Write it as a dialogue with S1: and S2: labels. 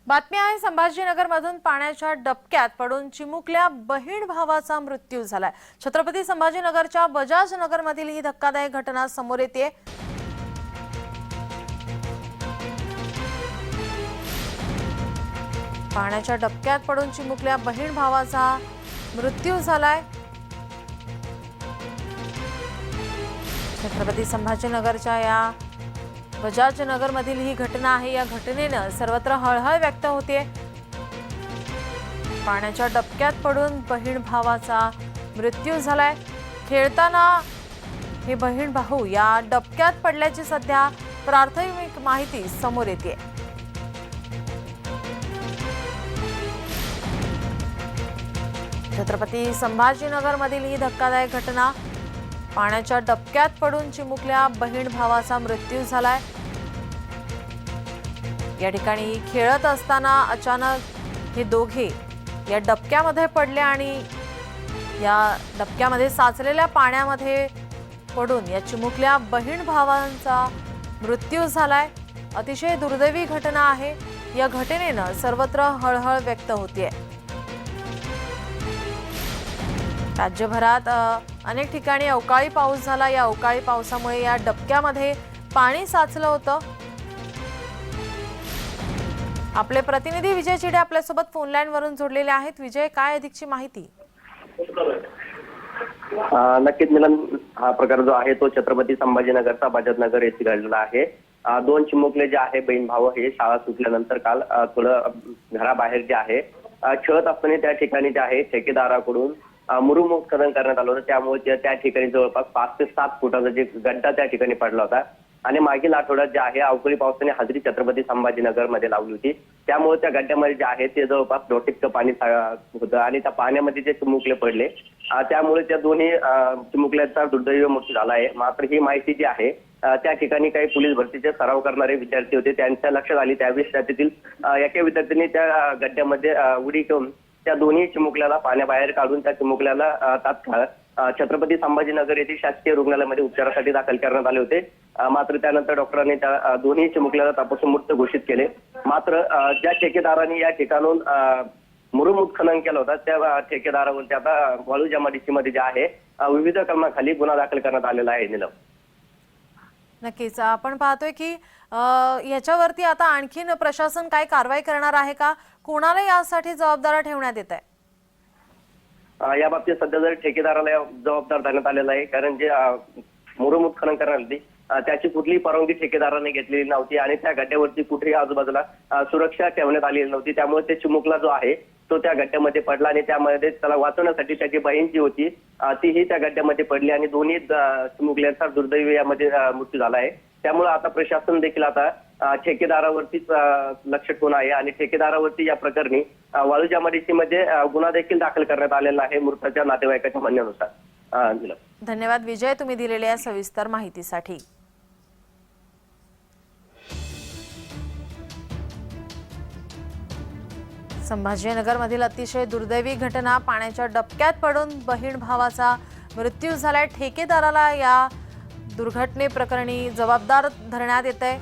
S1: बातमी आहे संभाजीनगरमधून पाण्याच्या डबक्यात पडून चिमुकल्या बहीण भावाचा मृत्यू झालाय। छत्रपती संभाजीनगरच्या बजाज नगरमधील ही धक्कादायक घटना समोर येते। पाण्याच्या डबक्यात पडून चिमुकल्या बहीण भावाचा मृत्यू झालाय। छत्रपती संभाजीनगरच्या या बजाज नगरमधील ही घटना आहे। या घटनेने सर्वत्र हळहळ व्यक्त होते। पाण्याच्या डबक्यात पडून बहीण भावाचा मृत्यू झालाय। खेळताना हे बहीण भाऊ या डबक्यात पडल्याची सध्या प्राथमिक माहिती समोर येते। छत्रपती संभाजीनगरमधील ही धक्कादायक घटना, पाण्याच्या डबक्यात पडून चिमुकल्या बहीण भावाचा मृत्यू झालाय। या ठिकाणी खेळत असताना अचानक हे दोघे या डबक्यामध्ये पडले आणि या डबक्यामध्ये साचलेल्या पाण्यामध्ये पडून या चिमुकल्या बहीण भावांचा मृत्यू झालाय। अतिशय दुर्दैवी घटना आहे। या घटनेने सर्वत्र हळहळ व्यक्त होतीये। राज्यभरात अनेक ठिकाणी अवकाळी पाऊस झाला। या अवकाळी पावसामुळे या डबक्यामध्ये पाणी साचलं होतं। आपले प्रतिनिधी विजय चिडे आपल्यासोबत फोन लाईन वरून जोडलेले आहेत। विजय, काय अधिकची माहिती?
S2: नक्कीच मिलन, हा प्रकार जो आहे तो छत्रपती संभाजीनगरचा बजाज नगर येथे घडलेला आहे। दोन चिमुकले जे आहे बहीण भाऊ हे शाळा सुटल्यानंतर काल थोडं घराबाहेर जे आहे खेळत असताना त्या ठिकाणी जे आहे ठेकेदाराकडून मुरुम उत्खनन करण्यात आलं होतं। त्यामुळे त्या ठिकाणी जवळपास 5 ते 7 फुटाचा जे गड्डा त्या ठिकाणी पडला होता आणि मागील आठवड्यात जे आहे अवकाळी पावसाने हजेरी छत्रपती संभाजीनगर मध्ये लावली होती। त्यामुळे त्या गड्ड्यामध्ये जे आहे ते जवळपास 2 इतकं पाणी होतं आणि त्या पाण्यामध्ये जे चिमुकले पडले त्यामुळे त्या दोन्ही चिमुकल्यांचा दुर्दैवी मृत्यू झाला आहे। मात्र ही माहिती जी आहे त्या ठिकाणी काही पोलीस भरतीचे सराव करणारे विद्यार्थी होते, त्यांच्या लक्षात आली। त्यावेळेस त्यातील एका विद्यार्थ्यांनी त्या गड्ड्यामध्ये उडी घेऊन त्या दोन्ही चिमुकल्याला पाण्याबाहेर काढून त्या चिमुकल्याला तात्काळ छत्रपती संभाजीनगर येथील शासकीय रुग्णालयामध्ये उपचारासाठी दाखल करण्यात आले होते। मात्र त्यानंतर डॉक्टरांनी त्या दोन्ही चिमुकल्याला तापसून मृत घोषित केले। मात्र ज्या ठेकेदारांनी या ठिकाणाहून मुरुम उत्खनन केलं होतं त्या ठेकेदारावरती आता वाळू जमाडीसी मध्ये जे आहे विविध कलमाखाली गुन्हा दाखल करण्यात आलेला आहे। नीलम,
S1: नक्कीच आपण पाहतोय की याच्यावरती आता आणखीन प्रशासन काय कारवाई करणार आहे का? कोणाला यासाठी जबाबदार ठेवण्यात येत आहे?
S2: या बाबतीत सध्या जर ठेकेदाराला जबाबदार धरण्यात आलेला आहे, कारण जे मुरुम उत्खनन करण्यात आली त्याची कुठलीही परवानगी ठेकेदाराने घेतलेली नव्हती आणि त्या गड्ड्यावरती कुठेही आजूबाजूला सुरक्षा ठेवण्यात आलेली नव्हती। त्यामुळे ते चिमुकला जो आहे तो त्या गड्ड्यामध्ये पडला आणि त्यामध्ये त्याला वाचवण्यासाठी त्याची बहीण जी होती तीही त्या गड्ड्यामध्ये पडली आणि दोन्ही चिमुकल्यांचा दुर्दैवी यामध्ये मृत्यू झाला आहे। त्यामुळे आता प्रशासन देखील आता ठेकेदारावरतीच लक्ष ठेवून आहे आणि ठेकेदारावरती या प्रकरणी वाळू जमाडीसी मध्ये गुन्हा देखील दाखल करण्यात आलेला आहे मृताच्या नातेवाईकाच्या म्हणण्यानुसार।
S1: धन्यवाद विजय, तुम्ही दिलेल्या सविस्तर माहितीसाठी। संभाजीनगरमधील अतिशय दुर्दैवी घटना, पाण्याच्या डबक्यात पडून बहीण भावाचा मृत्यू झालाय। ठेकेदाराला या दुर्घटनेप्रकरणी जबाबदार धरण्यात येत आहे।